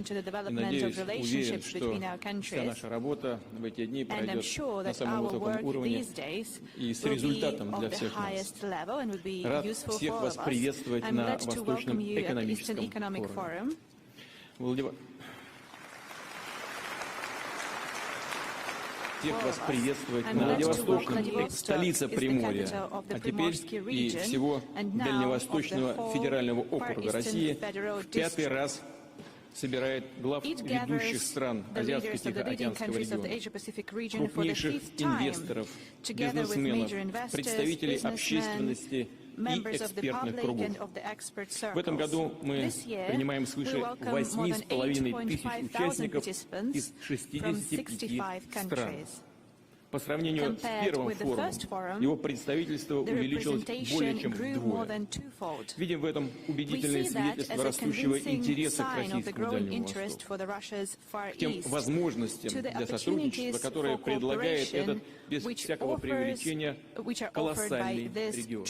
into the И development of надеюсь, уверен, relationships что between our вся countries. наша работа в эти дни And I'm пройдет sure на that самом our высоком work уровне these days и с will be результатом для of the всех нас. highest level and will be Рад useful всех for all вас of us. приветствовать I'm на glad to welcome Восточном you at the Eastern экономическом Economic форуме. Forum. Всех вас приветствовать на Владивостоком, столице Приморья, а теперь и всего Дальневосточного федерального округа России в пятый раз собирает глав ведущих стран Азиатско-Тихоокеанского региона, крупнейших инвесторов, бизнесменов, представителей общественности и экспертных кругов. В этом году мы принимаем свыше 8,5 тысяч участников из 65 стран. По сравнению с первым форумом, его представительство увеличилось более чем вдвое. Видим в этом убедительное свидетельство растущего интереса к российскому Дальнему Востоку, к тем возможностям для сотрудничества, которые предлагает этот, без всякого преувеличения, колоссальный регион.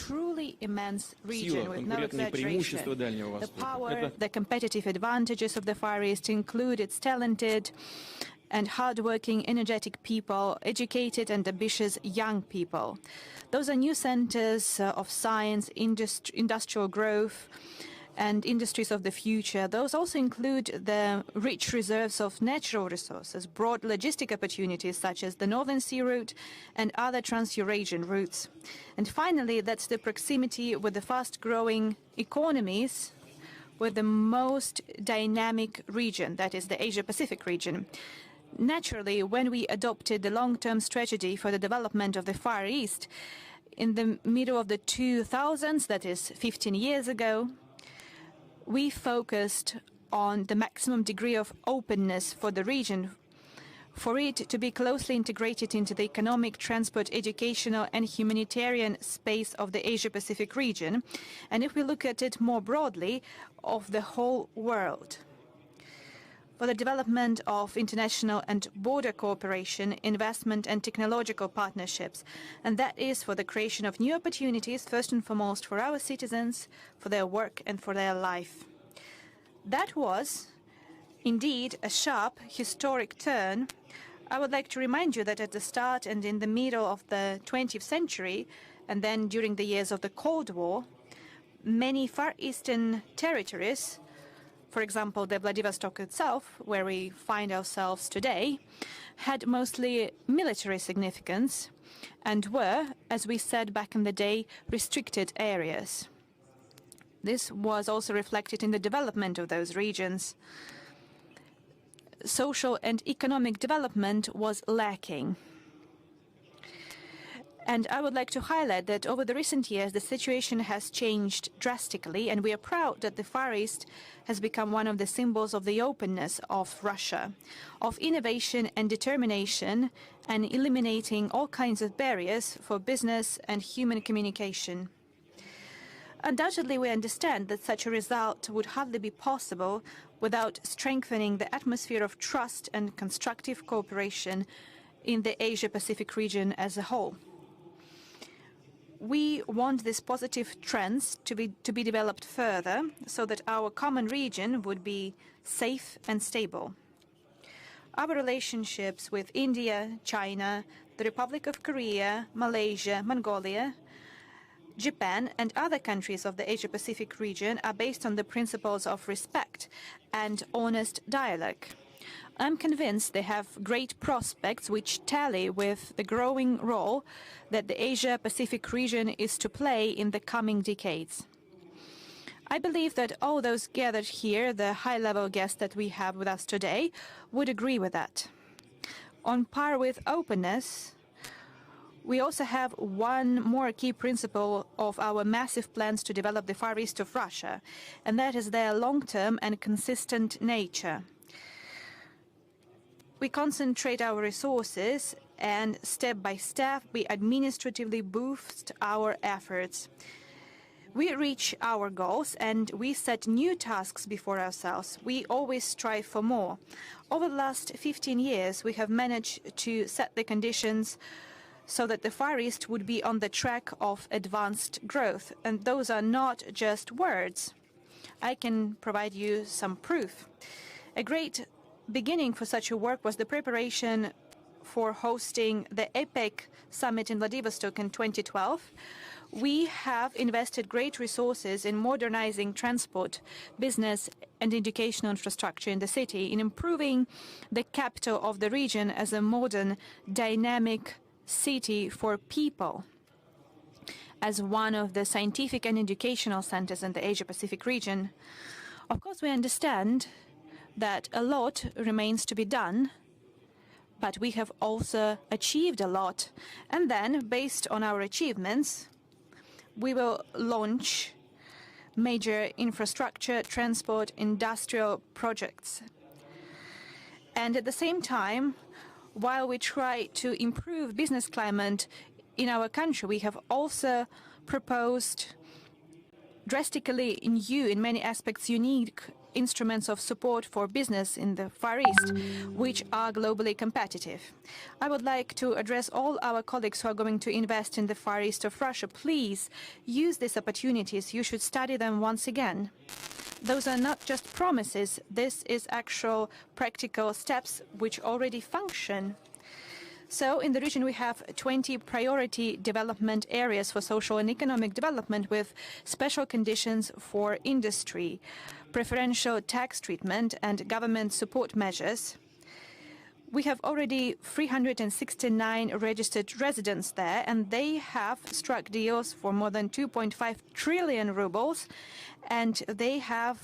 Сила, конкурентные преимущества Дальнего Востока — and hardworking, energetic people, educated and ambitious young people. Those are new centers of science, industrial growth, and industries of the future. Those also include the rich reserves of natural resources, broad logistic opportunities such as the Northern Sea route and other trans-Eurasian routes. And finally, that's the proximity with the fast-growing economies with the most dynamic region, that is the Asia-Pacific region. Naturally, when we adopted the long-term strategy for the development of the Far East in the middle of the 2000s, that is 15 years ago, we focused on the maximum degree of openness for the region, for it to be closely integrated into the economic, transport, educational, and humanitarian space of the Asia-Pacific region, and if we look at it more broadly, of the whole world. For the development of international and border cooperation, investment and technological partnerships. And that is for the creation of new opportunities, first and foremost for our citizens, for their work and for their life. That was indeed a sharp historic turn. I would like to remind you that at the start and in the middle of the 20th century, and then during the years of the Cold War, many Far Eastern territories, for example, the Vladivostok itself, where we find ourselves today, had mostly military significance and were, as we said back in the day, restricted areas. This was also reflected in the development of those regions. Social and economic development was lacking. And I would like to highlight that over the recent years, the situation has changed drastically, and we are proud that the Far East has become one of the symbols of the openness of Russia, of innovation and determination, and eliminating all kinds of barriers for business and human communication. Undoubtedly, we understand that such a result would hardly be possible without strengthening the atmosphere of trust and constructive cooperation in the Asia-Pacific region as a whole. We want these positive trends to be developed further so that our common region would be safe and stable. Our relationships with India, China, the Republic of Korea, Malaysia, Mongolia, Japan, and other countries of the Asia-Pacific region are based on the principles of respect and honest dialogue. I'm convinced they have great prospects which tally with the growing role that the Asia-Pacific region is to play in the coming decades. I believe that all those gathered here, the high-level guests that we have with us today, would agree with that. On par with openness, we also have one more key principle of our massive plans to develop the Far East of Russia, and that is their long-term and consistent nature. We concentrate our resources and step by step we administratively boost our efforts. We reach our goals and we set new tasks before ourselves. We always strive for more. Over the last 15 years, we have managed to set the conditions so that the Far East would be on the track of advanced growth. And those are not just words. I can provide you some proof. A great beginning for such a work was the preparation for hosting the APEC summit in Vladivostok in 2012. We have invested great resources in modernizing transport, business, and educational infrastructure in the city, in improving the capital of the region as a modern, dynamic city for people, as one of the scientific and educational centers in the Asia-Pacific region. Of course, we understand that a lot remains to be done, but we have also achieved a lot. And then, based on our achievements, we will launch major infrastructure, transport, industrial projects. And at the same time, while we try to improve business climate in our country, we have also proposed drastically new, in many aspects unique, instruments of support for business in the Far East, which are globally competitive. I would like to address all our colleagues who are going to invest in the Far East of Russia. Please use these opportunities. You should study them once again. Those are not just promises. This is actual practical steps which already function. So in the region, we have 20 priority development areas for social and economic development with special conditions for industry, preferential tax treatment, and government support measures. We have already 369 registered residents there, and they have struck deals for more than 2.5 trillion rubles, and they have,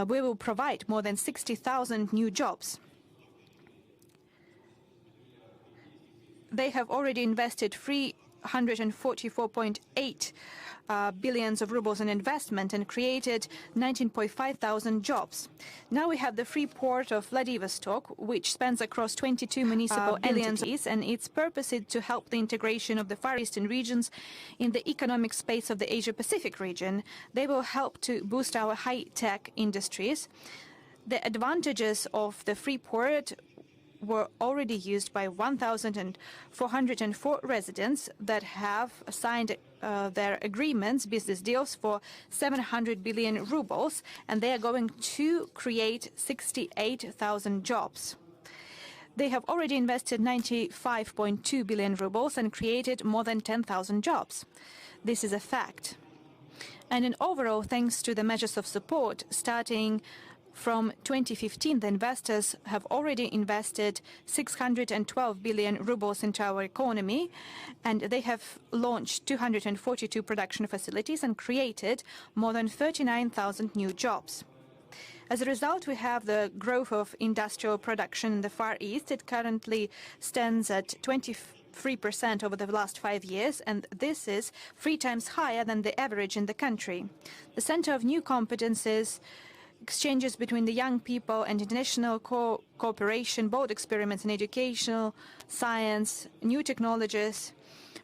we will provide more than 60,000 new jobs. They have already invested 344.8 billions of rubles in investment and created 19.5 thousand jobs. Now we have the free port of Vladivostok, which spans across 22 municipal entities, and its purpose is to help the integration of the Far Eastern regions in the economic space of the Asia-Pacific region. They will help to boost our high-tech industries. The advantages of the free port were already used by 1,404 residents that have signed their agreements, business deals, for 700 billion rubles, and they are going to create 68,000 jobs. They have already invested 95.2 billion rubles and created more than 10,000 jobs. This is a fact. And in overall, thanks to the measures of support, starting from 2015, the investors have already invested 612 billion rubles into our economy, and they have launched 242 production facilities and created more than 39,000 new jobs. As a result, we have the growth of industrial production in the Far East. It currently stands at 23% over the last 5 years, and this is 3 times higher than the average in the country. The center of new competences, exchanges between the young people and international cooperation, both experiments in educational, science, new technologies.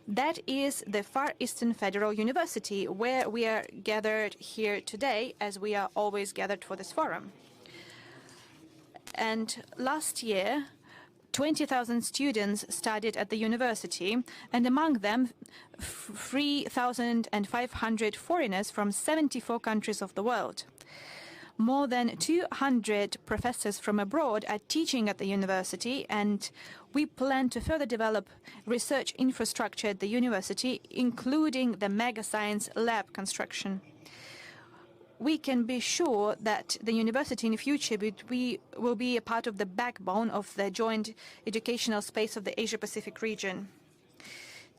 That is the Far Eastern Federal University, where we are gathered here today, as we are always gathered for this forum. And last year, 20,000 students studied at the university, and among them 3,500 foreigners from 74 countries of the world. More than 200 professors from abroad are teaching at the university, and we plan to further develop research infrastructure at the university, including the mega science lab construction. We can be sure that the university in the future will be a part of the backbone of the joint educational space of the Asia-Pacific region.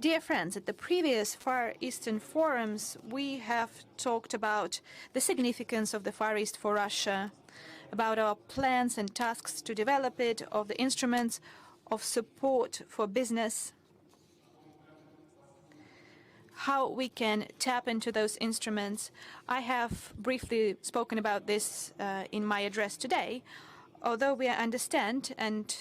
Dear friends, at the previous Far Eastern forums, we have talked about the significance of the Far East for Russia, about our plans and tasks to develop it, of the instruments of support for business, how we can tap into those instruments. I have briefly spoken about this in my address today, although we understand, and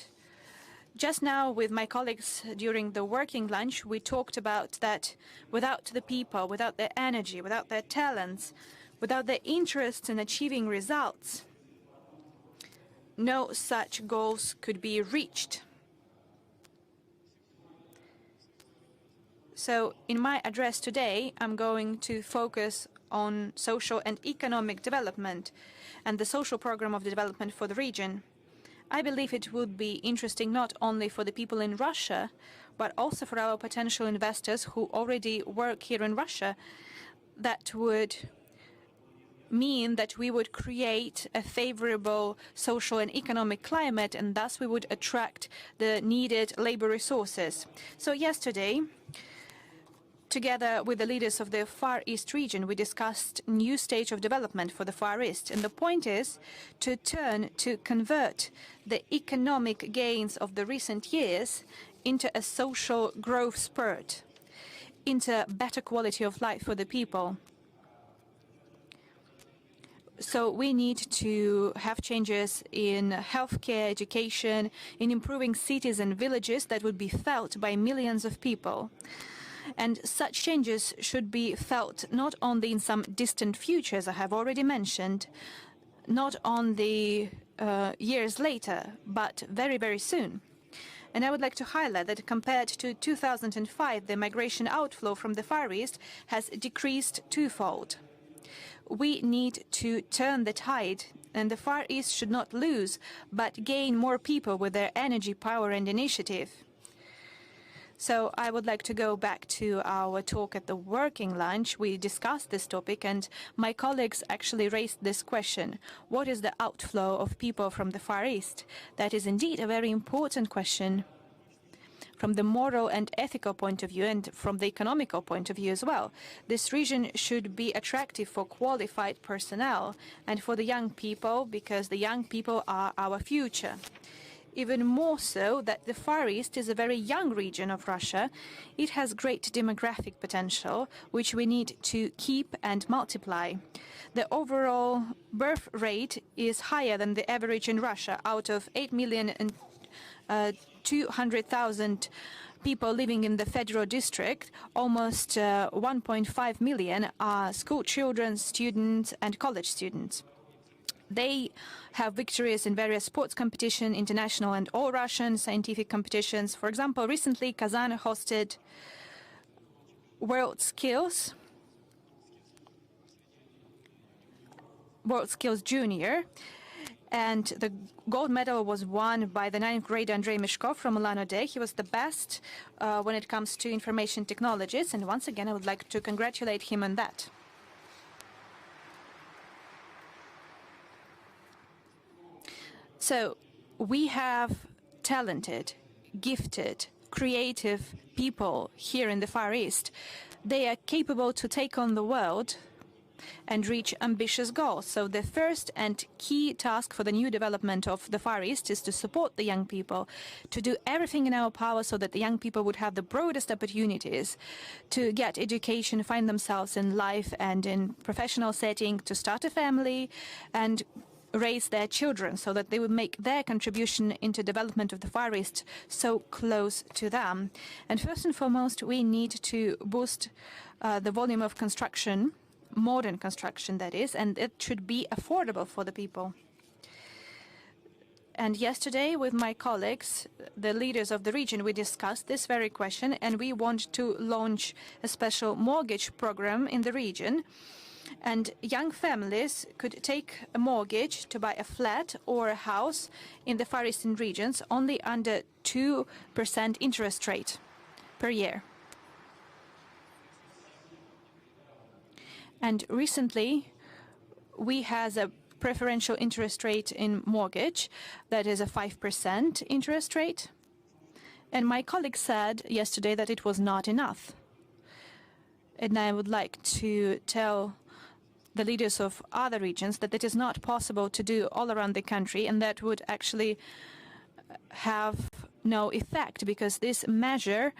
just now with my colleagues during the working lunch, we talked about that without the people, without their energy, without their talents, without their interest in achieving results, no such goals could be reached. So in my address today, I'm going to focus on social and economic development and the social program of the development for the region. I believe it would be interesting not only for the people in Russia, but also for our potential investors who already work here in Russia. That would mean that we would create a favorable social and economic climate, and thus we would attract the needed labor resources. So yesterday, together with the leaders of the Far East region, we discussed new stage of development for the Far East. And the point is to convert the economic gains of the recent years into a social growth spurt, into better quality of life for the people. So we need to have changes in healthcare, education, in improving cities and villages that would be felt by millions of people. And such changes should be felt not only in some distant future, as I have already mentioned, not only years later, but very, very soon. And I would like to highlight that compared to 2005, the migration outflow from the Far East has decreased twofold. We need to turn the tide, and the Far East should not lose, but gain more people with their energy, power, and initiative. So I would like to go back to our talk at the working lunch. We discussed this topic, and my colleagues actually raised this question. What is the outflow of people from the Far East? That is indeed a very important question from the moral and ethical point of view, and from the economical point of view as well. This region should be attractive for qualified personnel and for the young people, because the young people are our future. Even more so that the Far East is a very young region of Russia. It has great demographic potential, which we need to keep and multiply. The overall birth rate is higher than the average in Russia. Out of 8,200,000 people living in the Federal District, almost 1.5 million are school children, students, and college students. They have victories in various sports competitions, international and all-Russian scientific competitions. For example, recently Kazan hosted World Skills Junior, and the gold medal was won by the 9th grader Andrei Mishkov from Ulan-Ude. He was the best when it comes to information technologies, and once again I would like to congratulate him on that. So we have talented, gifted, creative people here in the Far East. They are capable to take on the world and reach ambitious goals. So the first and key task for the new development of the Far East is to support the young people, to do everything in our power so that the young people would have the broadest opportunities to get education, find themselves in life and in professional setting, to start a family and raise their children, so that they would make their contribution into development of the Far East so close to them. And first and foremost, we need to boost the volume of construction, modern construction that is, and it should be affordable for the people. And yesterday, with my colleagues, the leaders of the region, we discussed this very question, and we want to launch a special mortgage program in the region. And young families could take a mortgage to buy a flat or a house in the Far Eastern regions only under 2% interest rate per year. And recently, we have a preferential interest rate in mortgage that is a 5% interest rate. And my colleague said yesterday that it was not enough. And I would like to tell the leaders of other regions that it is not possible to do all around the country, and that would actually have no effect, because this measure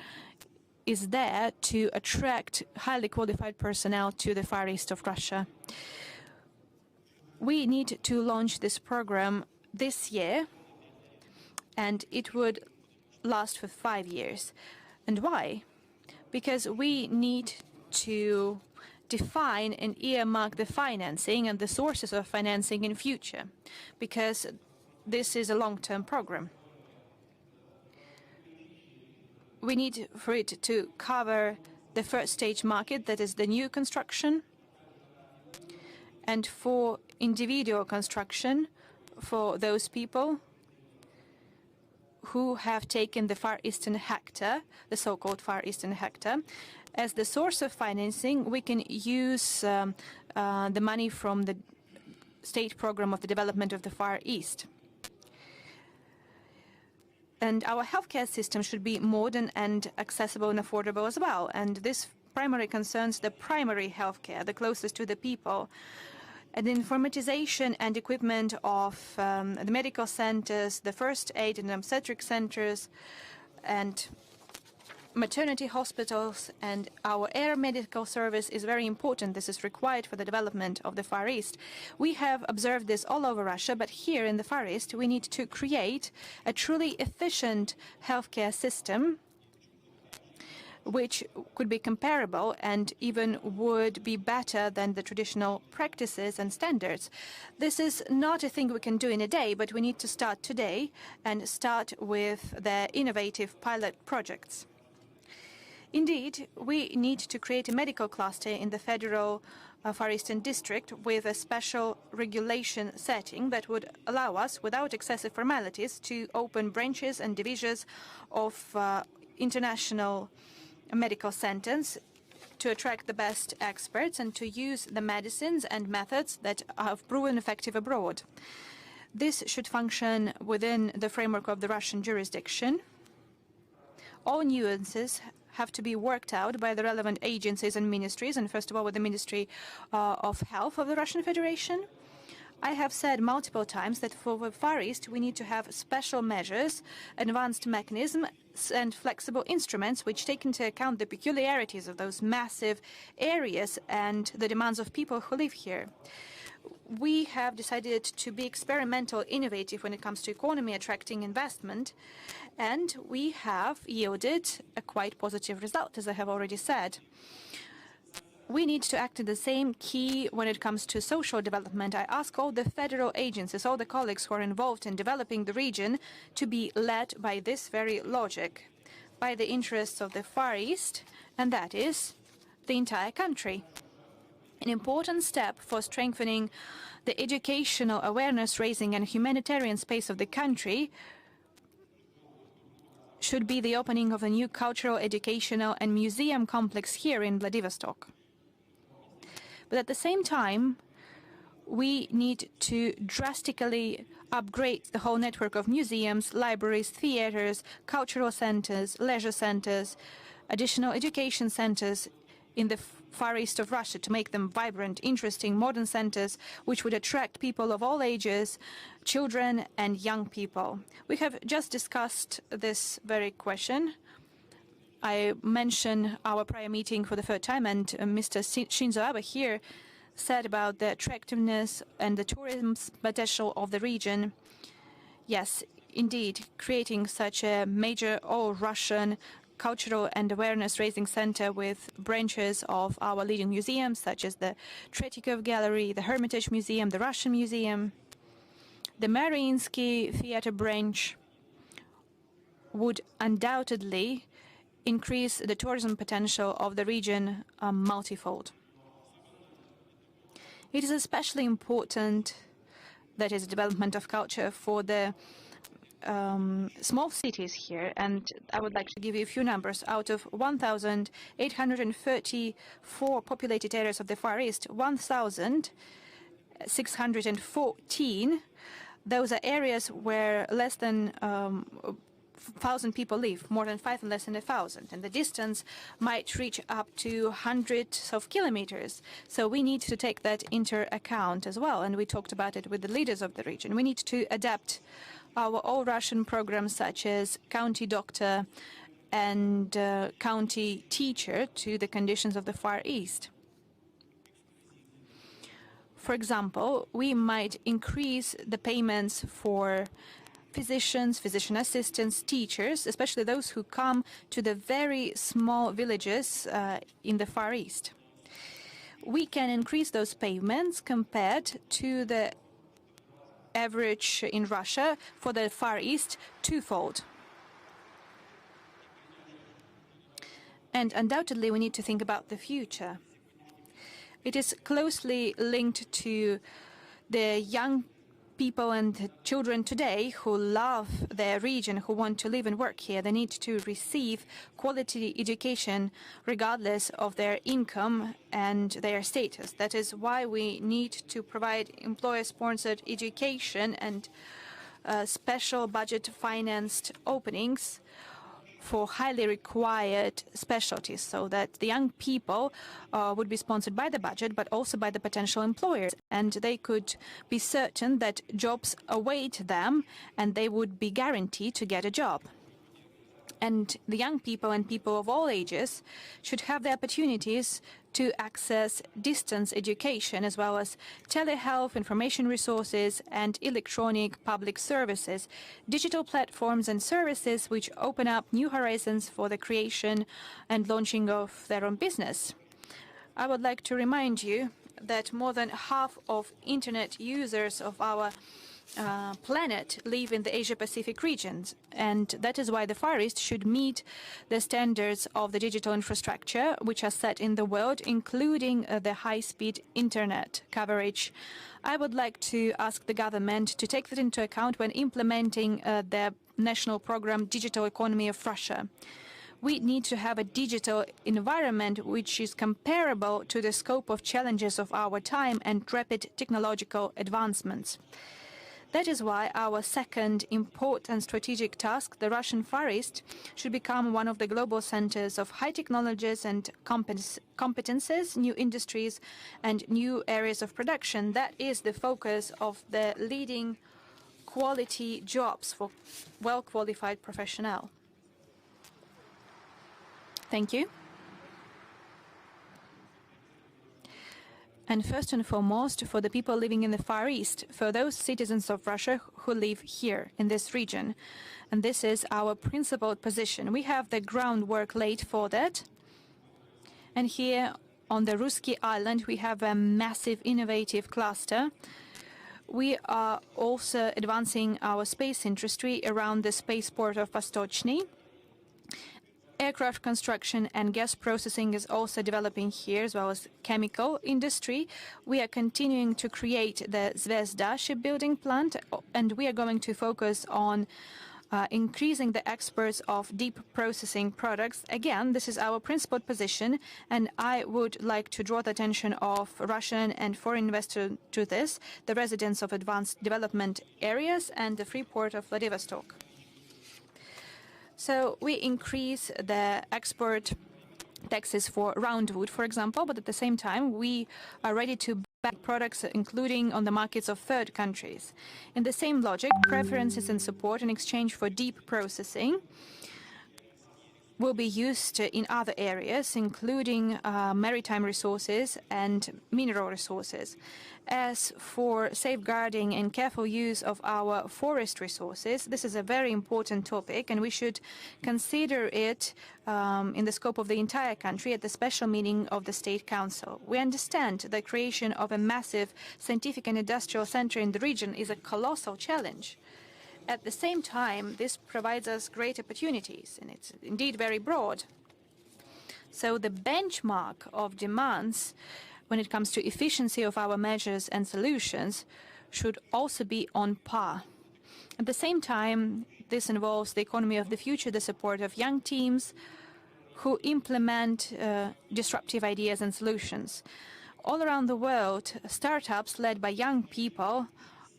is there to attract highly qualified personnel to the Far East of Russia. We need to launch this program this year, and it would last for 5 years. And why? Because we need to define and earmark the financing and the sources of financing in future, because this is a long-term program. We need for it to cover the first stage market, that is the new construction, and for individual construction for those people who have taken the Far Eastern Hector, the so-called Far Eastern Hector, as the source of financing. We can use the money from the state program of the development of the Far East. And our healthcare system should be modern and accessible and affordable as well. And this primarily concerns the primary healthcare, the closest to the people. And the informatization and equipment of the medical centers, the first aid and obstetric centers, and maternity hospitals, and our air medical service is very important. This is required for the development of the Far East. We have observed this all over Russia, but here in the Far East, we need to create a truly efficient healthcare system which could be comparable and even would be better than the traditional practices and standards. This is not a thing we can do in a day, but we need to start today and start with the innovative pilot projects. Indeed, we need to create a medical cluster in the Federal Far Eastern District with a special regulation setting that would allow us, without excessive formalities, to open branches and divisions of international medical centers to attract the best experts and to use the medicines and methods that have proven effective abroad. This should function within the framework of the Russian jurisdiction. All nuances have to be worked out by the relevant agencies and ministries, and first of all with the Ministry of Health of the Russian Federation. I have said multiple times that for the Far East we need to have special measures, advanced mechanisms and flexible instruments which take into account the peculiarities of those massive areas and the demands of people who live here. We have decided to be experimental, innovative when it comes to economy, attracting investment, and we have yielded a quite positive result, as I have already said. We need to act in the same key when it comes to social development. I ask all the federal agencies, all the colleagues who are involved in developing the region, to be led by this very logic, by the interests of the Far East, and that is the entire country. An important step for strengthening the educational awareness raising and humanitarian space of the country should be the opening of a new cultural, educational and museum complex here in Vladivostok. But at the same time, we need to drastically upgrade the whole network of museums, libraries, theaters, cultural centers, leisure centers, additional education centers in the Far East of Russia to make them vibrant, interesting, modern centers which would attract people of all ages, children and young people. We have just discussed this very question. I mentioned our prior meeting for the third time, and Mr. Shinzo Abe here said about the attractiveness and the tourism potential of the region. Yes, indeed, creating such a major all-Russian cultural and awareness-raising center with branches of our leading museums, such as the Tretyakov Gallery, the Hermitage Museum, the Russian Museum, the Mariinsky Theater branch, would undoubtedly increase the tourism potential of the region multifold. It is especially important, that is, development of culture for the small cities here, and I would like to give you a few numbers. Out of 1,834 populated areas of the Far East, 1,614, those are areas where less than 1,000 people live, more than 5 and less than 1,000, and the distance might reach up to hundreds of kilometers. So we need to take that into account as well, and we talked about it with the leaders of the region. We need to adapt our all-Russian programs such as county doctor and county teacher to the conditions of the Far East. For example, we might increase the payments for physicians, physician assistants, teachers, especially those who come to the very small villages in the Far East. We can increase those payments compared to the average in Russia for the Far East twofold. And undoubtedly, we need to think about the future. It is closely linked to the young people and children today who love their region, who want to live and work here. They need to receive quality education regardless of their income and their status. That is why we need to provide employer-sponsored education and special budget-financed openings for highly required specialties, so that the young people would be sponsored by the budget, but also by the potential employers. And they could be certain that jobs await them and they would be guaranteed to get a job. And the young people and people of all ages should have the opportunities to access distance education, as well as telehealth, information resources, and electronic public services, digital platforms and services which open up new horizons for the creation and launching of their own business. I would like to remind you that more than half of internet users of our planet live in the Asia-Pacific regions, and that is why the Far East should meet the standards of the digital infrastructure which are set in the world, including the high-speed internet coverage. I would like to ask the government to take that into account when implementing the national program Digital Economy of Russia. We need to have a digital environment which is comparable to the scope of challenges of our time and rapid technological advancements. That is why our second important strategic task, the Russian Far East, should become one of the global centers of high technologies and competences, new industries, and new areas of production. That is the focus of the leading quality jobs for well-qualified professionals. Thank you. And first and foremost, for the people living in the Far East, for those citizens of Russia who live here in this region. And this is our principled position. We have the groundwork laid for that. And here on the Russky Island, we have a massive innovative cluster. We are also advancing our space industry around the spaceport of Vostochny. Aircraft construction and gas processing is also developing here, as well as chemical industry. We are continuing to create the Zvezda shipbuilding plant, and we are going to focus on increasing the exports of deep processing products. Again, this is our principled position, and I would like to draw the attention of Russian and foreign investors to this, the residents of advanced development areas and the free port of Vladivostok. So we increase the export taxes for roundwood, for example, but at the same time, we are ready to buy products, including on the markets of third countries. In the same logic, preferences and support in exchange for deep processing will be used in other areas, including maritime resources and mineral resources. As for safeguarding and careful use of our forest resources, this is a very important topic, and we should consider it in the scope of the entire country at the special meeting of the State Council. We understand the creation of a massive scientific and industrial center in the region is a colossal challenge. At the same time, this provides us great opportunities, and it's indeed very broad. So the benchmark of demands when it comes to efficiency of our measures and solutions should also be on par. At the same time, this involves the economy of the future, the support of young teams who implement disruptive ideas and solutions. All around the world, startups led by young people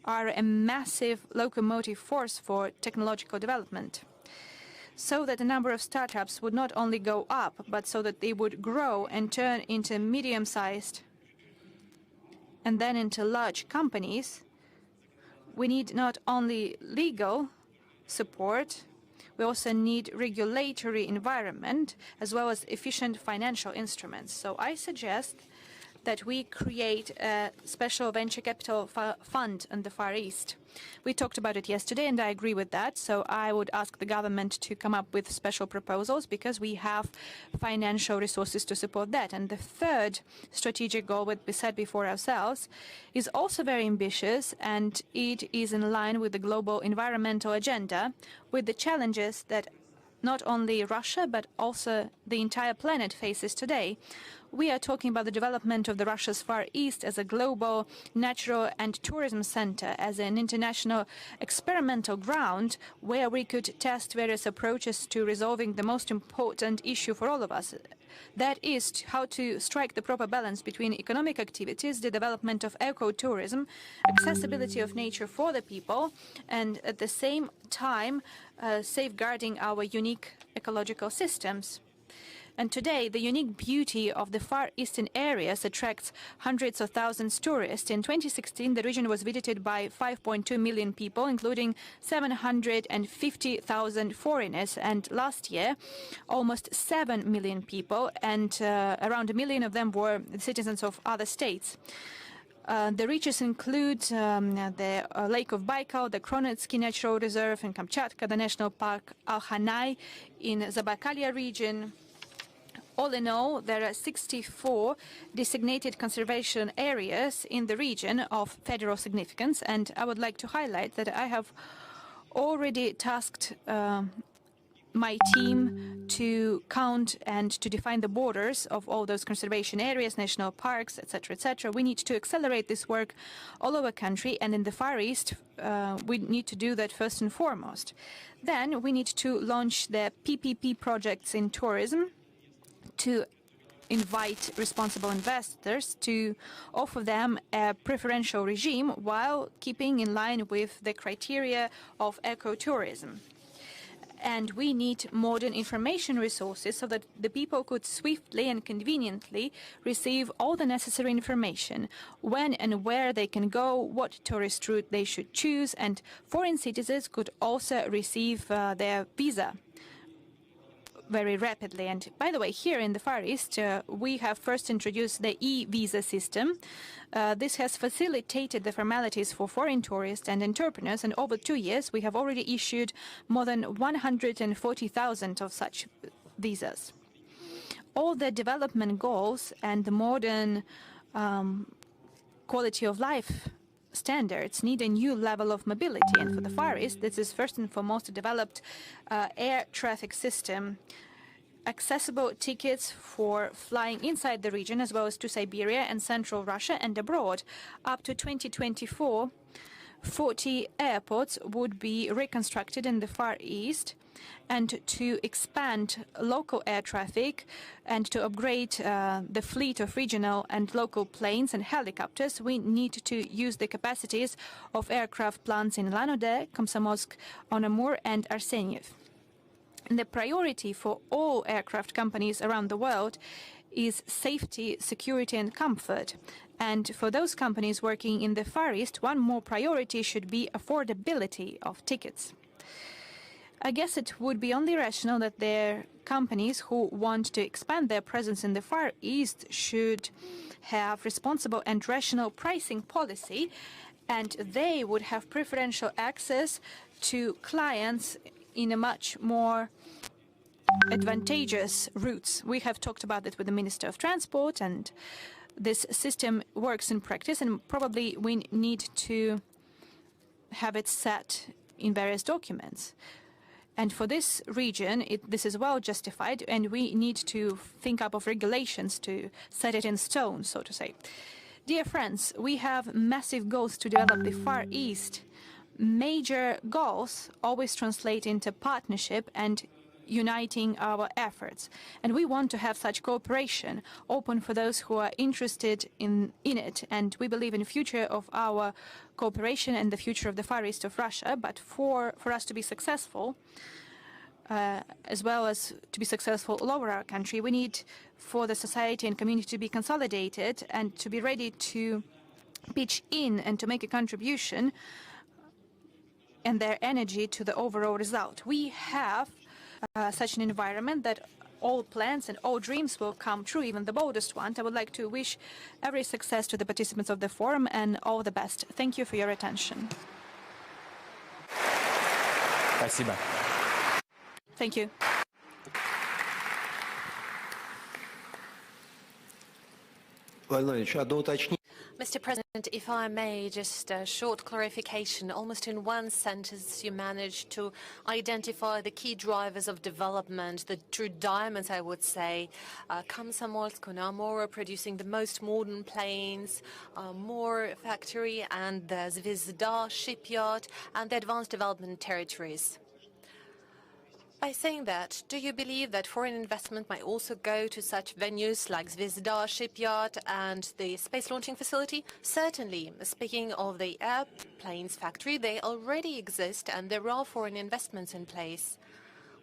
are a massive locomotive force for technological development, so that the number of startups would not only go up, but so that they would grow and turn into medium-sized and then into large companies. We need not only legal support, we also need regulatory environment as well as efficient financial instruments. So I suggest that we create a special venture capital fund in the Far East. We talked about it yesterday, and I agree with that. So I would ask the government to come up with special proposals, because we have financial resources to support that. And the third strategic goal, what we set before ourselves, is also very ambitious, and it is in line with the global environmental agenda, with the challenges that not only Russia, but also the entire planet faces today. We are talking about the development of the Russia's Far East as a global natural and tourism center, as an international experimental ground where we could test various approaches to resolving the most important issue for all of us. That is how to strike the proper balance between economic activities, the development of ecotourism, accessibility of nature for the people, and at the same time safeguarding our unique ecological systems. And today, the unique beauty of the Far Eastern areas attracts hundreds of thousands of tourists. In 2016, the region was visited by 5.2 million people, including 750,000 foreigners. And last year, almost 7 million people, and around 1 million of them were citizens of other states. The reaches include the Lake of Baikal, the Kronetsky Natural Reserve in Kamchatka, the National Park Alhanai in Zabakalya region. All in all, there are 64 designated conservation areas in the region of federal significance, and I would like to highlight that I have already tasked my team to count and to define the borders of all those conservation areas, national parks, etc., etc. We need to accelerate this work all over the country, and in the Far East, we need to do that first and foremost. Then we need to launch the PPP projects in tourism, to invite responsible investors, to offer them a preferential regime while keeping in line with the criteria of ecotourism. And we need modern information resources so that the people could swiftly and conveniently receive all the necessary information, when and where they can go, what tourist route they should choose, and foreign citizens could also receive their visa very rapidly. And by the way, here in the Far East, we have first introduced the e-visa system. This has facilitated the formalities for foreign tourists and entrepreneurs, and over 2 years we have already issued more than 140,000 of such visas. All the development goals and the modern quality of life standards need a new level of mobility, and for the Far East, this is first and foremost a developed air traffic system, accessible tickets for flying inside the region as well as to Siberia and Central Russia and abroad. Up to 2024, 40 airports would be reconstructed in the Far East, and to expand local air traffic and to upgrade the fleet of regional and local planes and helicopters, we need to use the capacities of aircraft plants in Ulан-Ude, Komsomolsk on Amur, and Arseniev. And the priority for all aircraft companies around the world is safety, security, and comfort. And for those companies working in the Far East, one more priority should be affordability of tickets. I guess it would be only rational that their companies who want to expand their presence in the Far East should have responsible and rational pricing policy, and they would have preferential access to clients in a much more advantageous routes. We have talked about it with the Minister of Transport, and this system works in practice, and probably we need to have it set in various documents. And for this region, this is well justified, and we need to think up of regulations to set it in stone, so to say. Dear friends, we have massive goals to develop the Far East. Major goals always translate into partnership and uniting our efforts. And we want to have such cooperation open for those who are interested in it. And we believe in the future of our cooperation and the future of the Far East of Russia. But for us to be successful, as well as to be successful all over our country, we need for the society and community to be consolidated and to be ready to pitch in and to make a contribution and their energy to the overall result. We have such an environment that all plans and all dreams will come true, even the boldest ones. I would like to wish every success to the participants of the forum and all the best. Thank you for your attention. Спасибо. Thank you. Mr. Mr. President, if I may, just a short clarification. Almost in one sentence, you managed to identify the key drivers of development, the true diamonds, I would say. Komsomolsk, Amur producing the most modern planes, more factory, and the Zvezda shipyard, and the advanced development territories. By saying that, do you believe that foreign investment might also go to such venues like Zvezda shipyard and the space launching facility? Certainly. Speaking of the airplanes factory, they already exist and there are foreign investments in place.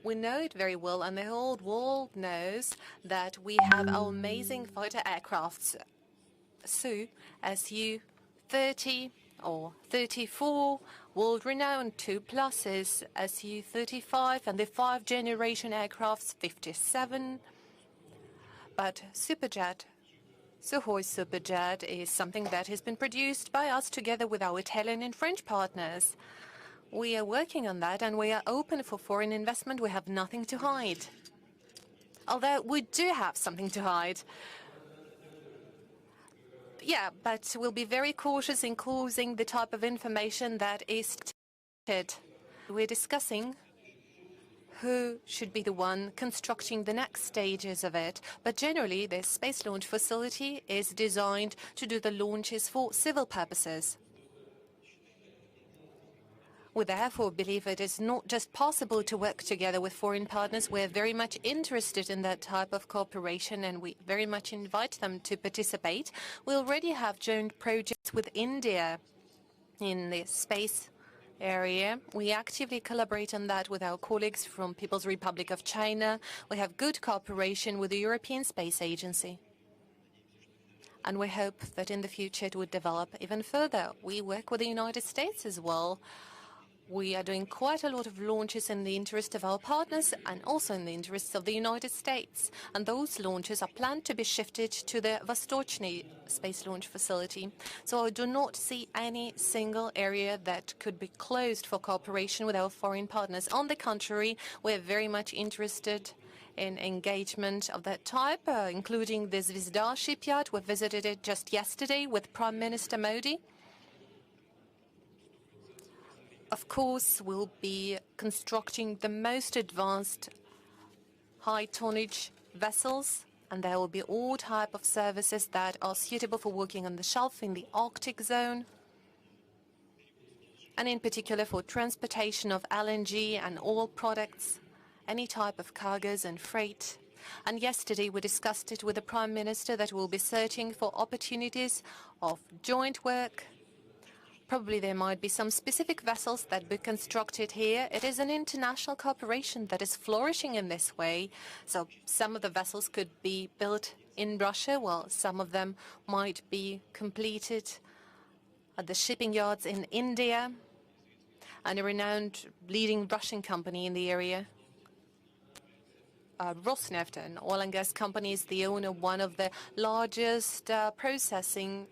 We know it very well, and the whole world knows that we have our amazing fighter aircrafts, Su-30 or 34, world-renowned 2 pluses, Su-35, and the 5th-generation aircrafts 57. But Superjet, Sukhoi Superjet, is something that has been produced by us together with our Italian and French partners. We are working on that, and we are open for foreign investment. We have nothing to hide. Although we do have something to hide. Yeah, but we'll be very cautious in closing the type of information that is stated. We're discussing who should be the one constructing the next stages of it. But generally, this space launch facility is designed to do the launches for civil purposes. We therefore believe it is not just possible to work together with foreign partners. We're very much interested in that type of cooperation, and we very much invite them to participate. We already have joint projects with India in the space area. We actively collaborate on that with our colleagues from People's Republic of China. We have good cooperation with the European Space Agency. And we hope that in the future it would develop even further. We work with the United States as well. We are doing quite a lot of launches in the interest of our partners and also in the interests of the United States. And those launches are planned to be shifted to the Vostochny space launch facility. So I do not see any single area that could be closed for cooperation with our foreign partners. On the contrary, we're very much interested in engagement of that type, including the Zvezda shipyard. We visited it just yesterday with Prime Minister Modi. Of course, we'll be constructing the most advanced high-tonnage vessels, and there will be all type of services that are suitable for working on the shelf in the Arctic zone, and in particular for transportation of LNG and oil products, any type of cargoes and freight. And yesterday we discussed it with the Prime Minister that we'll be searching for opportunities of joint work. Probably there might be some specific vessels that be constructed here. It is an international cooperation that is flourishing in this way. So some of the vessels could be built in Russia, while some of them might be completed at the shipping yards in India, and a renowned leading Russian company in the area. Rosneft, an oil and gas company, is the owner of one of the largest processing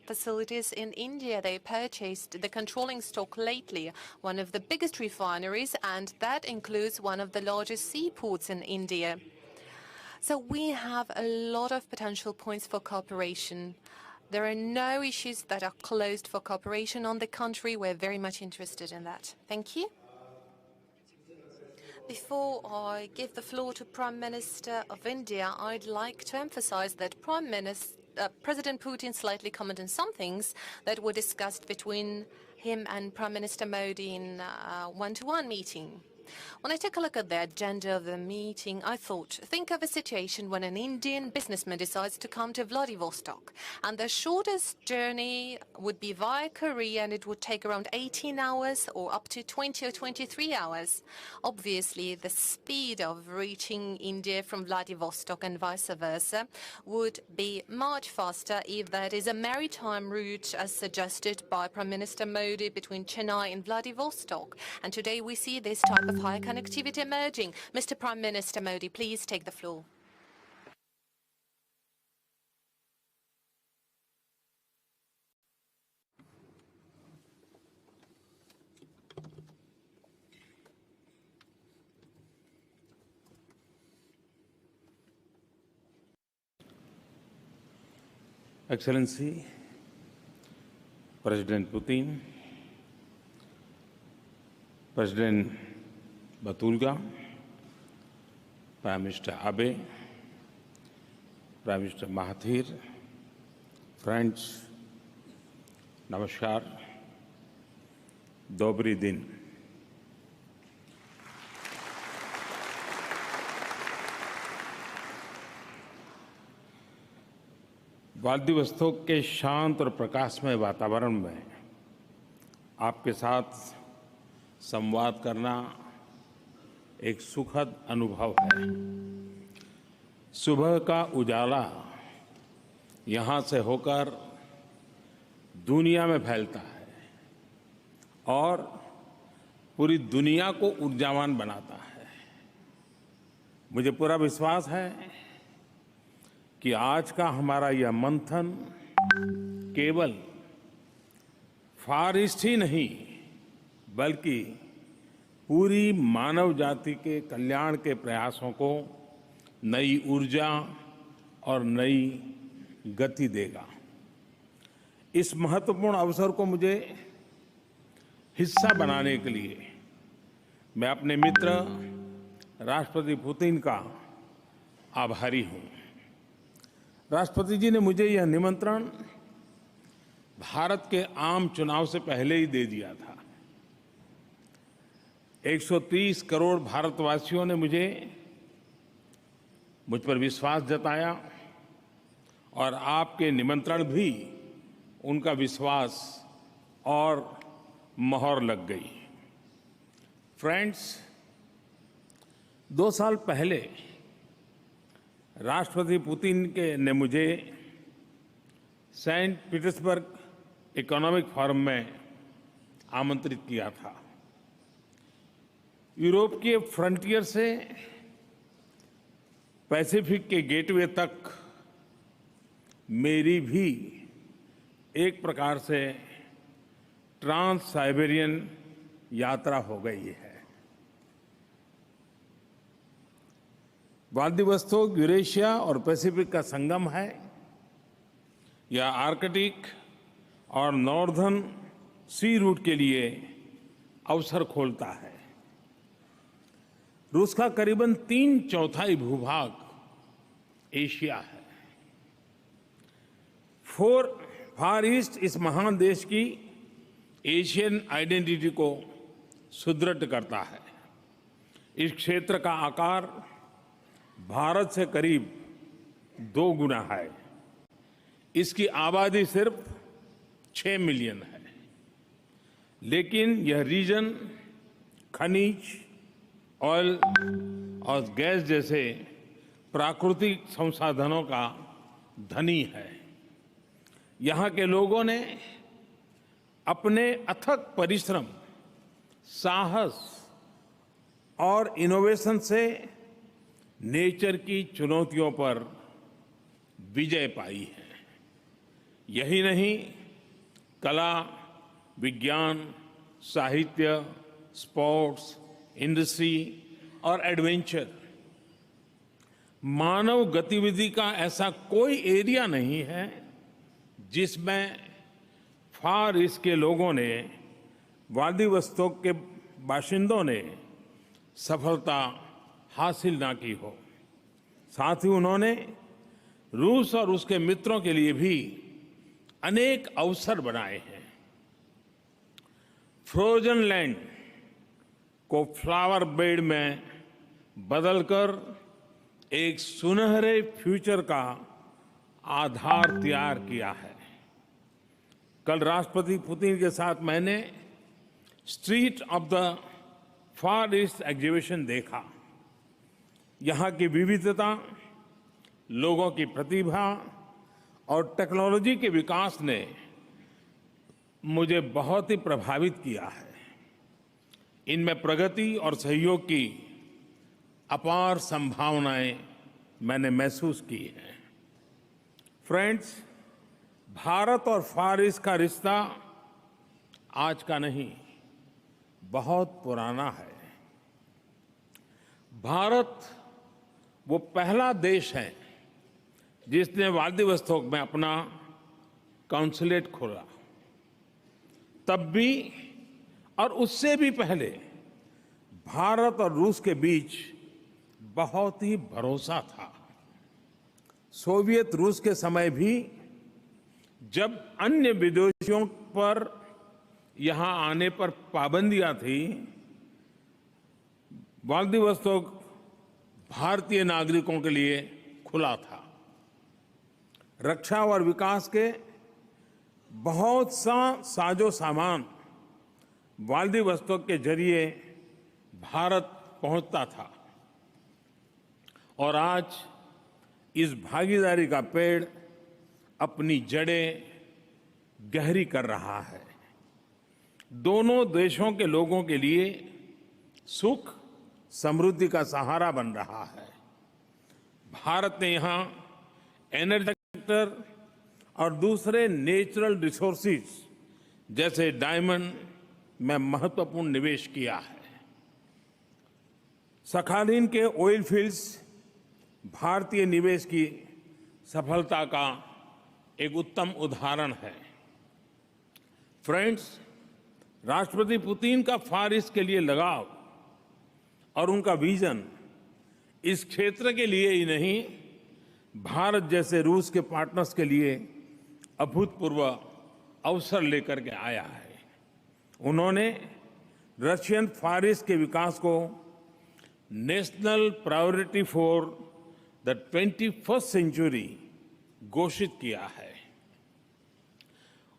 facilities in India. They purchased the controlling stock lately, one of the biggest refineries, and that includes one of the largest seaports in India. So we have a lot of potential points for cooperation. There are no issues that are closed for cooperation. On the contrary, we're very much interested in that. Thank you. Before I give the floor to Prime Minister of India, I'd like to emphasize that President Putin slightly commented on some things that were discussed between him and Prime Minister Modi in a one-to-one meeting. When I took a look at the agenda of the meeting, I thought, think of a situation when an Indian businessman decides to come to Vladivostok, and the shortest journey would be via Korea, and it would take around 18 hours or up to 20 or 23 hours. Obviously, the speed of reaching India from Vladivostok and vice versa would be much faster if that is a maritime route as suggested by Prime Minister Modi between Chennai and Vladivostok. And today we see this type of high connectivity emerging. Mr. Prime Minister Modi, please take the floor. Excellency, President Putin, President Batulga, Prime Minister Abe, Prime Minister Mahathir, friends, Namaskar, Dobry Din. Vladivostok के शांत और प्रकाशमय वातावरण में आपके साथ संवाद करना एक सुखद अनुभव है। सुबह का उजाला यहाँ से होकर दुनिया में फैलता है और पूरी दुनिया को ऊर्जावान बनाता है। मुझे पूरा विश्वास है कि आज का हमारा यह मंथन केवल फार ईस्ट ही नहीं बल्कि पूरी मानव जाति के कल्याण के प्रयासों को नई ऊर्जा और नई गति देगा। इस महत्वपूर्ण अवसर को मुझे हिस्सा बनाने के लिए मैं अपने मित्र राष्ट्रपति पुतिन का आभारी हूं। राष्ट्रपति जी ने मुझे यह निमंत्रण भारत के आम चुनाव से पहले ही दे दिया था। 130 करोड़ भारतवासियों ने मुझ पर विश्वास जताया और आपके निमंत्रण भी उनका विश्वास और मोहर लग गई। फ्रेंड्स, 2 साल पहले राष्ट्रपति पुतिन ने मुझे सेंट पीटर्सबर्ग इकोनॉमिक फोरम में आमंत्रित किया था। यूरोप के फ्रंटियर से पैसिफिक के गेटवे तक मेरी भी एक प्रकार से ट्रांस साइबेरियन यात्रा हो गई है। व्लादिवोस्तोक यूरेशिया और पैसिफिक का संगम है। यह आर्कटिक और नॉर्दर्न सी रूट के लिए अवसर खोलता है। रूस का करीबन 3/4 भूभाग एशिया है। फार ईस्ट इस महान देश की एशियन आइडेंटिटी को सुदृढ़ करता है। इस क्षेत्र का आकार भारत से करीब 2 गुना है। इसकी आबादी सिर्फ 6 मिलियन है, लेकिन यह रीजन खनिज, ऑयल और गैस जैसे प्राकृतिक संसाधनों का धनी है। यहाँ के लोगों ने अपने अथक परिश्रम, साहस और इनोवेशन से नेचर की चुनौतियों पर विजय पाई है। यही नहीं, कला, विज्ञान, साहित्य, स्पोर्ट्स, इंडस्ट्री और एडवेंचर, मानव गतिविधि का ऐसा कोई एरिया नहीं है जिसमें फार ईस्ट के लोगों ने, व्लादिवोस्तोक के बाशिंदों ने सफलता हासिल ना की हो। साथ ही उन्होंने रूस और उसके मित्रों के लिए भी अनेक अवसर बनाए हैं। फ्रोजन लैंड को फ्लावर बेड में बदलकर एक सुनहरे फ्यूचर का आधार तैयार किया है। कल राष्ट्रपति पुतिन के साथ मैंने street of the far east exhibition देखा। यहाँ की विविधता, लोगों की प्रतिभा और टेक्नोलॉजी के विकास ने मुझे बहुत ही प्रभावित किया है। इनमें प्रगति और सहयोग की अपार संभावनाएं मैंने महसूस की हैं। फ्रेंड्स, भारत और फार ईस्ट का रिश्ता आज का नहीं, बहुत पुराना है। भारत वो पहला देश है जिसने व्लादिवोस्तोक में अपना कॉन्सुलेट खोला। तब भी और उससे भी पहले भारत और रूस के बीच बहुत ही भरोसा था। सोवियत रूस के समय भी जब अन्य विदेशियों पर यहां आने पर पाबंदियां थी, व्लादिवोस्तोक भारतीय नागरिकों के लिए खुला था। रक्षा और विकास के बहुत सा साजो सामान व्लादिवोस्तोक के जरिए भारत पहुंचता था और आज इस भागीदारी का पेड़ अपनी जड़ें गहरी कर रहा है। दोनों देशों के लोगों के लिए सुख समृद्धि का सहारा बन रहा है। भारत ने यहां एनर्जी सेक्टर और दूसरे नेचुरल रिसोर्सेज जैसे डायमंड में महत्वपूर्ण निवेश किया है। सखालिन के ऑयल फील्ड्स भारतीय निवेश की सफलता का एक उत्तम उदाहरण है। फ्रेंड्स, राष्ट्रपति पुतिन का फार ईस्ट के लिए लगाव और उनका विजन इस क्षेत्र के लिए ही नहीं, भारत जैसे रूस के पार्टनर्स के लिए अभूतपूर्व अवसर लेकर के आया है। उन्होंने रशियन फार ईस्ट के विकास को national priority for the 21st century घोषित किया है।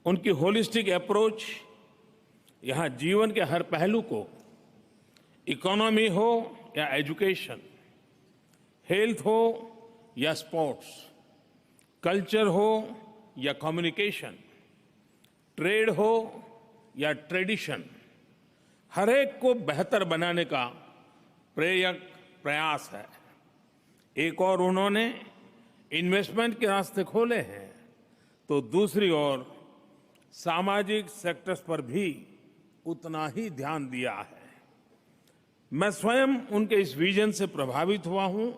उनकी होलिस्टिक अप्रोच यहां जीवन के हर पहलू को, इकोनॉमी हो या एजुकेशन, हेल्थ हो या स्पोर्ट्स, कल्चर हो या कम्युनिकेशन, ट्रेड हो या ट्रेडिशन, हर एक को बेहतर बनाने का प्रेरक प्रयास है। एक और उन्होंने इन्वेस्टमेंट के रास्ते खोले हैं, तो दूसरी ओर सामाजिक सेक्टर्स पर भी उतना ही ध्यान दिया है। मैं स्वयं उनके इस विजन से प्रभावित हुआ हूं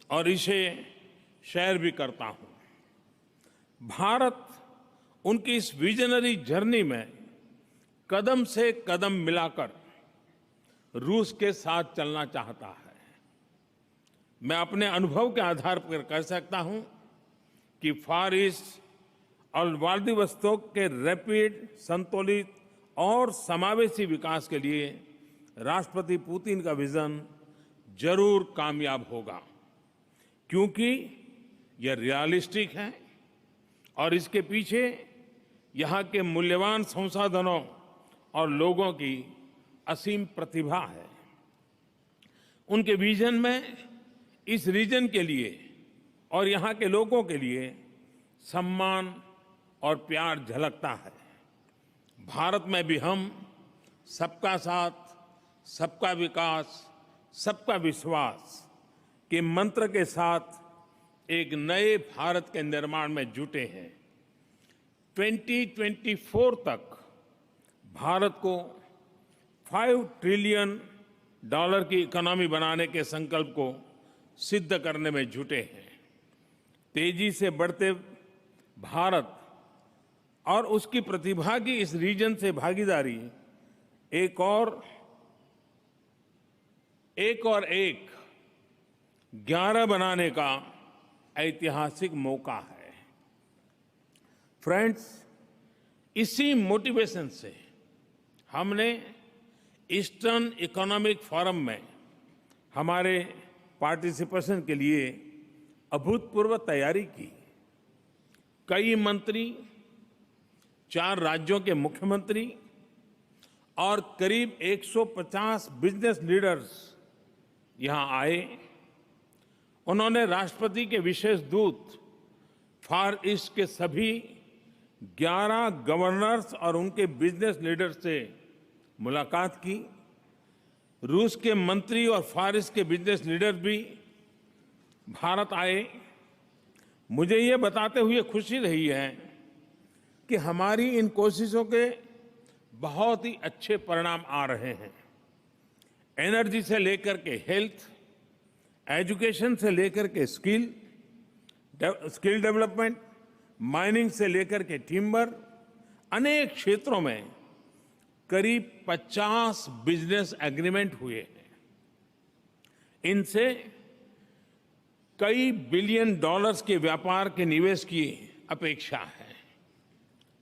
और इसे शेयर भी करता हूं। भारत उनकी इस विजनरी जर्नी में कदम से कदम मिलाकर रूस के साथ चलना चाहता है। मैं अपने अनुभव के आधार पर कह सकता हूं कि फार ईस्ट और व्लादिवोस्तोक के रैपिड, संतुलित और समावेशी विकास के लिए राष्ट्रपति पुतिन का विजन जरूर कामयाब होगा, क्योंकि यह रियलिस्टिक है और इसके पीछे यहाँ के मूल्यवान संसाधनों और लोगों की असीम प्रतिभा है। उनके विजन में इस रीजन के लिए और यहाँ के लोगों के लिए सम्मान और प्यार झलकता है। भारत में भी हम सबका साथ, सबका विकास, सबका विश्वास के मंत्र के साथ एक नए भारत के निर्माण में जुटे हैं। 2024 तक भारत को $5 ट्रिलियन की इकोनॉमी बनाने के संकल्प को सिद्ध करने में जुटे हैं। तेजी से बढ़ते भारत और उसकी प्रतिभा की इस रीजन से भागीदारी एक 11 बनाने का ऐतिहासिक मौका है। फ्रेंड्स, इसी मोटिवेशन से हमने ईस्टर्न इकोनॉमिक फोरम में हमारे पार्टिसिपेशन के लिए अभूतपूर्व तैयारी की। कई मंत्री, 4 राज्यों के मुख्यमंत्री और करीब 150 बिजनेस लीडर्स यहां आए। उन्होंने राष्ट्रपति के विशेष दूत, फार ईस्ट के सभी 11 गवर्नर्स और उनके बिजनेस लीडर्स से मुलाकात की। रूस के मंत्री और फार ईस्ट के बिजनेस लीडर भी भारत आए। मुझे ये बताते हुए खुशी रही है कि हमारी इन कोशिशों के बहुत ही अच्छे परिणाम आ रहे हैं। एनर्जी से लेकर के हेल्थ, एजुकेशन से लेकर के स्किल डेवलपमेंट, माइनिंग से लेकर के टिम्बर, अनेक क्षेत्रों में करीब 50 बिजनेस एग्रीमेंट हुए हैं। इनसे कई बिलियन डॉलर्स के व्यापार के निवेश की अपेक्षा है।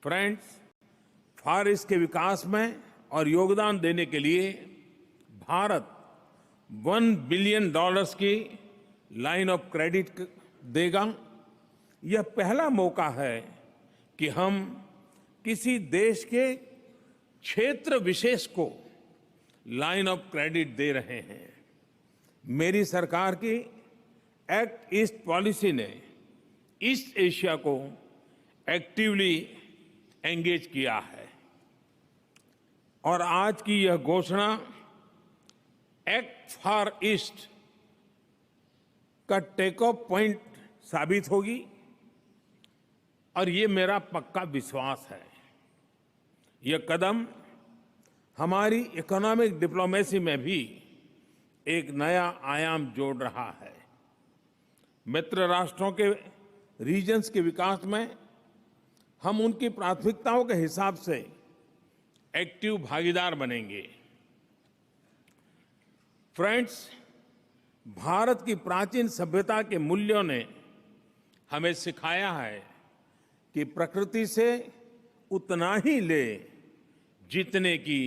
फ्रेंड्स, फार ईस्ट के विकास में और योगदान देने के लिए भारत $1 बिलियन की लाइन ऑफ क्रेडिट देगा। यह पहला मौका है कि हम किसी देश के क्षेत्र विशेष को लाइन ऑफ क्रेडिट दे रहे हैं। मेरी सरकार की एक्ट ईस्ट पॉलिसी ने ईस्ट एशिया को एक्टिवली एंगेज किया है और आज की यह घोषणा एक्ट फॉर ईस्ट का टेक ऑफ पॉइंट साबित होगी और ये मेरा पक्का विश्वास है। यह कदम हमारी इकोनॉमिक डिप्लोमेसी में भी एक नया आयाम जोड़ रहा है। मित्र राष्ट्रों के रीजन्स के विकास में हम उनकी प्राथमिकताओं के हिसाब से एक्टिव भागीदार बनेंगे। फ्रेंड्स, भारत की प्राचीन सभ्यता के मूल्यों ने हमें सिखाया है कि प्रकृति से उतना ही ले जितने की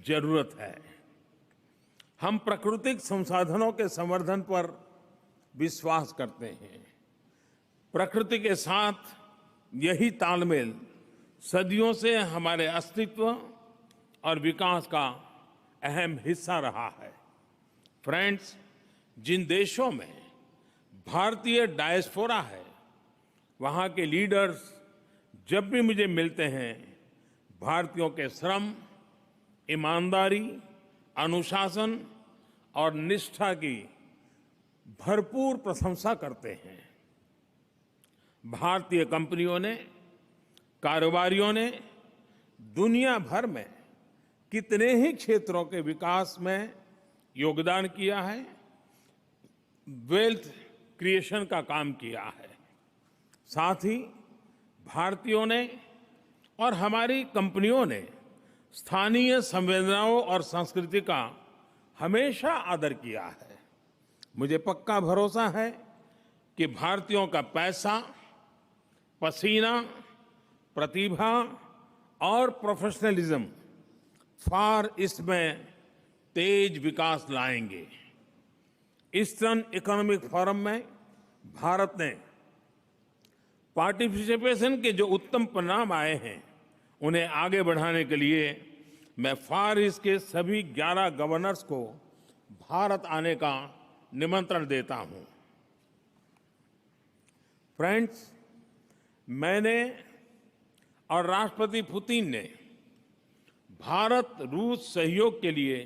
जरूरत है। हम प्राकृतिक संसाधनों के संवर्धन पर विश्वास करते हैं। प्रकृति के साथ यही तालमेल सदियों से हमारे अस्तित्व और विकास का अहम हिस्सा रहा है। फ्रेंड्स, जिन देशों में भारतीय डायस्पोरा है, वहाँ के लीडर्स जब भी मुझे मिलते हैं, भारतीयों के श्रम, ईमानदारी, अनुशासन और निष्ठा की भरपूर प्रशंसा करते हैं। भारतीय कंपनियों ने, कारोबारियों ने दुनिया भर में कितने ही क्षेत्रों के विकास में योगदान किया है, वेल्थ क्रिएशन का काम किया है। साथ ही भारतीयों ने और हमारी कंपनियों ने स्थानीय संवेदनाओं और संस्कृति का हमेशा आदर किया है। मुझे पक्का भरोसा है कि भारतीयों का पैसा, पसीना, प्रतिभा और प्रोफेशनलिज्म फार ईस्ट में तेज विकास लाएंगे। ईस्टर्न इकोनॉमिक फोरम में भारत ने पार्टिसिपेशन के जो उत्तम परिणाम आए हैं, उन्हें आगे बढ़ाने के लिए मैं फार ईस्ट के सभी 11 गवर्नर्स को भारत आने का निमंत्रण देता हूं। फ्रेंड्स, मैंने और राष्ट्रपति पुतिन ने भारत रूस सहयोग के लिए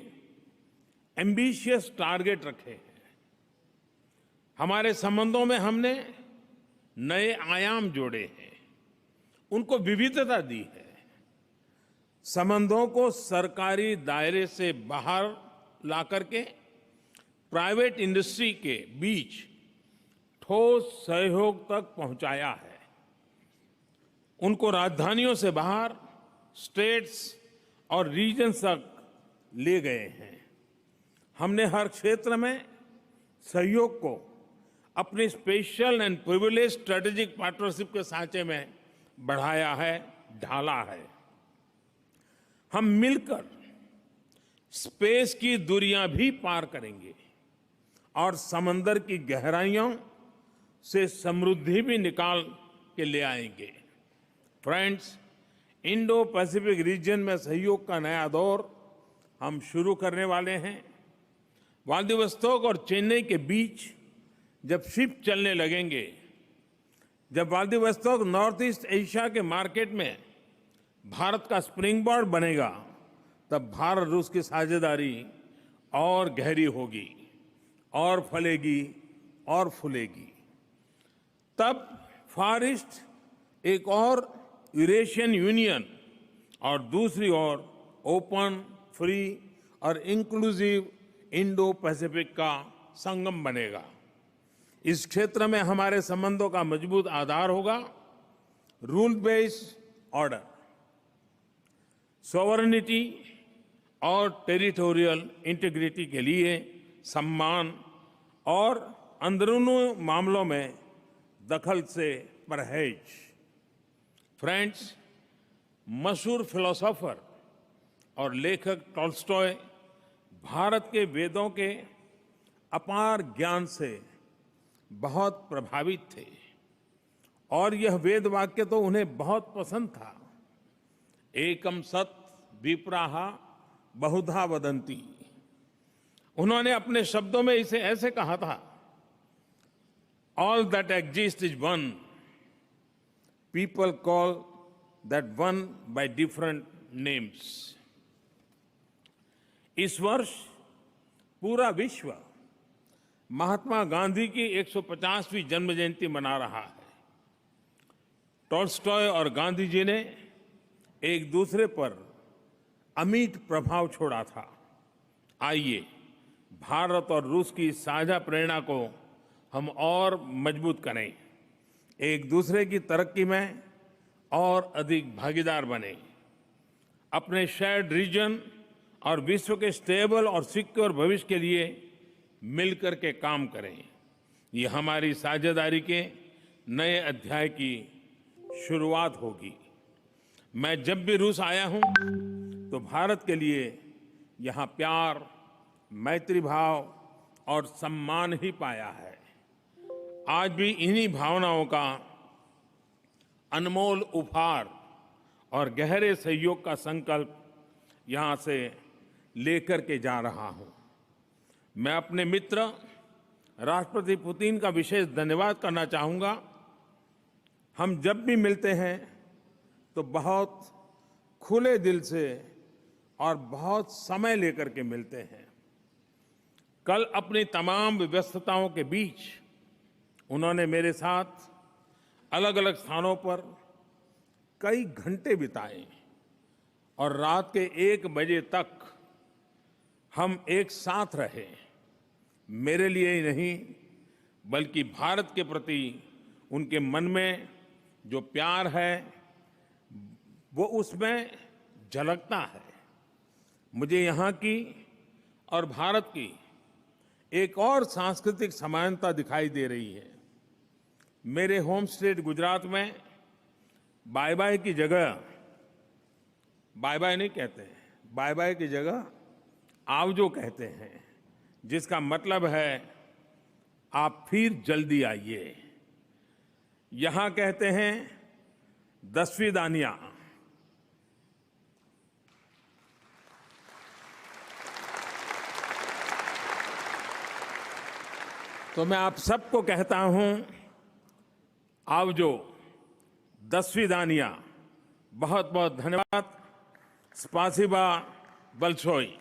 एम्बिशियस टारगेट रखे हैं। हमारे संबंधों में हमने नए आयाम जोड़े हैं, उनको विविधता दी है। संबंधों को सरकारी दायरे से बाहर ला करके प्राइवेट इंडस्ट्री के बीच ठोस सहयोग तक पहुंचाया है। उनको राजधानियों से बाहर स्टेट्स और रीजन्स तक ले गए हैं। हमने हर क्षेत्र में सहयोग को अपनी special and privilege strategic partnership के सांचे में बढ़ाया है, ढाला है। हम मिलकर स्पेस की दूरियां भी पार करेंगे और समंदर की गहराइयों से समृद्धि भी निकाल के ले आएंगे। फ्रेंड्स, इंडो पैसिफिक रीजन में सहयोग का नया दौर हम शुरू करने वाले हैं। व्लादिवोस्तोक और चेन्नई के बीच जब शिप चलने लगेंगे, जब व्लादिवोस्तोक नॉर्थ ईस्ट एशिया के मार्केट में भारत का स्प्रिंग बोर्ड बनेगा, तब भारत रूस की साझेदारी और गहरी होगी और फलेगी और फूलेगी। तब फार ईस्ट एक और यूरेशियन यूनियन और दूसरी ओर ओपन, फ्री और इंक्लूसिव इंडो पैसिफिक का संगम बनेगा। इस क्षेत्र में हमारे संबंधों का मजबूत आधार होगा रूल बेस्ड ऑर्डर। सॉवरेनिटी और टेरिटोरियल इंटीग्रिटी के लिए सम्मान और अंदरूनी मामलों में दखल से परहेज। फ्रेंड्स, मशहूर फिलोसोफर और लेखक टॉल्स्टॉय भारत के वेदों के अपार ज्ञान से बहुत प्रभावित थे और यह वेद वाक्य तो उन्हें बहुत पसंद था। एकम सत विप्राह बहुधा वदंती। उन्होंने अपने शब्दों में इसे ऐसे कहा था, all that exist is one, people call that one by different names. इस वर्ष पूरा विश्व महात्मा गांधी की 150वीं जन्म जयंती मना रहा है। टॉल्स्टॉय और गांधी जी ने एक दूसरे पर अमिट प्रभाव छोड़ा था। आइए भारत और रूस की साझा प्रेरणा को हम और मजबूत करें, एक दूसरे की तरक्की में और अधिक भागीदार बने, अपने शेयर्ड रीजन और विश्व के स्टेबल और सिक्योर भविष्य के लिए मिलकर के काम करें। ये हमारी साझेदारी के नए अध्याय की शुरुआत होगी। मैं जब भी रूस आया हूं तो भारत के लिए यहाँ प्यार, मैत्री भाव और सम्मान ही पाया है। आज भी इन्हीं भावनाओं का अनमोल उपहार और गहरे सहयोग का संकल्प यहाँ से लेकर के जा रहा हूं। मैं अपने मित्र राष्ट्रपति पुतिन का विशेष धन्यवाद करना चाहूंगा। हम जब भी मिलते हैं तो बहुत खुले दिल से और बहुत समय लेकर के मिलते हैं। कल अपनी तमाम व्यस्तताओं के बीच उन्होंने मेरे साथ अलग अलग स्थानों पर कई घंटे बिताए और रात के 1 बजे तक हम एक साथ रहे। मेरे लिए ही नहीं बल्कि भारत के प्रति उनके मन में जो प्यार है वो उसमें झलकता है। मुझे यहाँ की और भारत की एक और सांस्कृतिक समानता दिखाई दे रही है। मेरे होम स्टेट गुजरात में बाय बाय की जगह, बाय बाय नहीं कहते हैं, बाय बाय की जगह आवजो कहते हैं, जिसका मतलब है आप फिर जल्दी आइए। यहां कहते हैं दसवीं दानिया। तो मैं आप सबको कहता हूं आवजो, दसवीं दानिया। बहुत बहुत धन्यवाद। स्पासिबा बलशोई।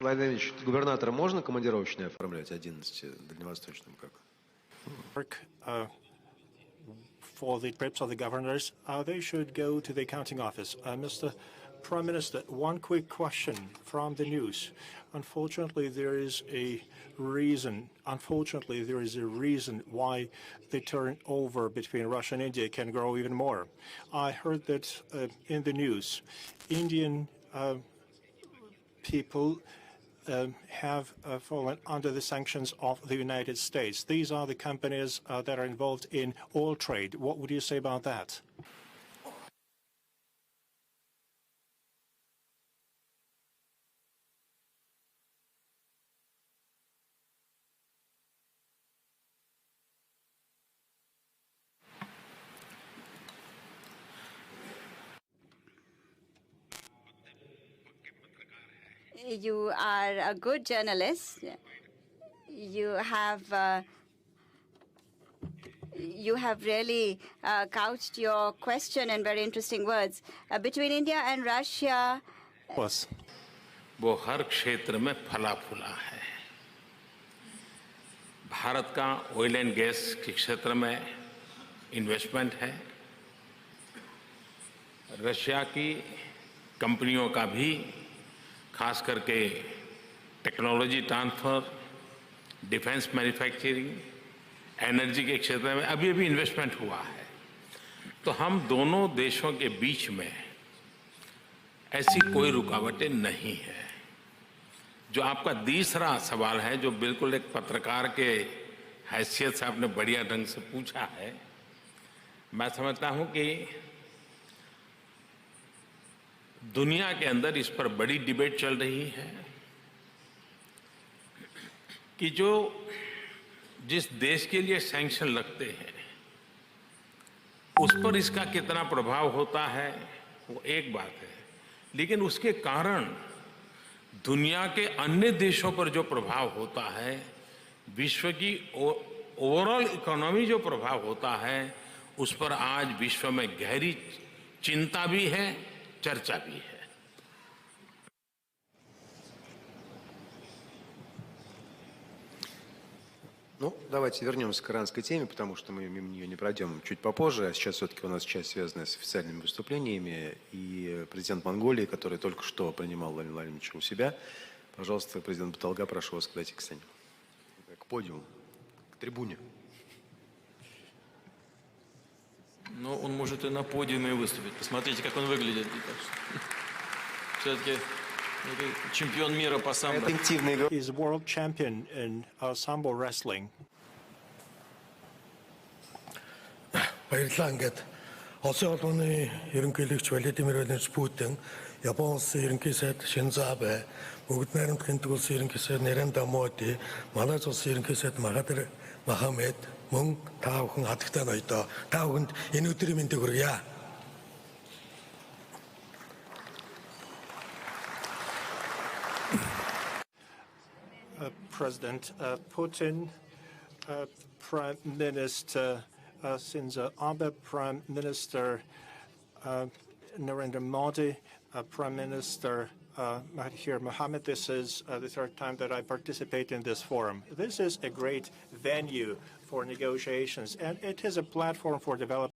Владимир Ильич, губернатора можно командировочные оформлять 11 дальневосточным как? For the trips of the governors, they should go to the accounting office. Mr. Prime Minister, one quick question from the news. Unfortunately, there is a reason why the turnover between Russia and India can grow even more. I heard that in the news, Indian people have fallen under the sanctions of the United States. These are the companies that are involved in oil trade. What would you say about that? You are a good journalist. You have really couched your question in very interesting words. Between India and Russia, वो हर क्षेत्र में फला फूला है। भारत का oil and gas के क्षेत्र में इन्वेस्टमेंट है। रशिया की कंपनियों का भी खास करके technology transfer, defence manufacturing, energy के क्षेत्र में अभी अभी इन्वेस्टमेंट हुआ है। तो हम दोनों देशों के बीच में ऐसी कोई रुकावटें नहीं है। जो आपका तीसरा सवाल है, जो बिल्कुल एक पत्रकार के हैसियत से आपने बढ़िया ढंग से पूछा है, मैं समझता हूं कि दुनिया के अंदर इस पर बड़ी डिबेट चल रही है कि जिस देश के लिए सैंक्शन लगते हैं उस पर इसका कितना प्रभाव होता है वो एक बात है, लेकिन उसके कारण दुनिया के अन्य देशों पर जो प्रभाव होता है, विश्व की ओवरऑल इकोनॉमी जो प्रभाव होता है, उस पर आज विश्व में गहरी चिंता भी है, चर्चा भी है। Ну, давайте вернемся к иранской теме, потому что мы мимо нее не пройдем чуть попозже. А сейчас все-таки у нас часть, связанная с официальными выступлениями. И президент Монголии, который только что принимал Владимира Владимировича у себя. Пожалуйста, президент Баталга, прошу вас подойти к сцене. К подиуму, к трибуне. Ну, он может и на подиуме выступить. Посмотрите, как он выглядит. Все-таки чемпион мира по самбо. He's world champion in sambo wrestling. баярлалаа. Ингээд Улсын орны ерөнхийлөгч Владимир Владимирович Путин, Япон улсын ерөнхий сайд Шинзо Абе, Бүгд найрамдын улсын ерөнхий сайд Нарендра Моди, манай улсын ерөнхий сайд Махатир Мохаммед мөн та бүхэн хатагтай ноёдоо та бүхэнд энэ өдрийн мэндийг хүргье. President Putin, Prime Minister Shinzo Abe, Prime Minister Narendra Modi, Prime Minister Mahathir Mohamad. This is the third time that I participate in this forum. This is a great venue for negotiations, and it is a platform for development.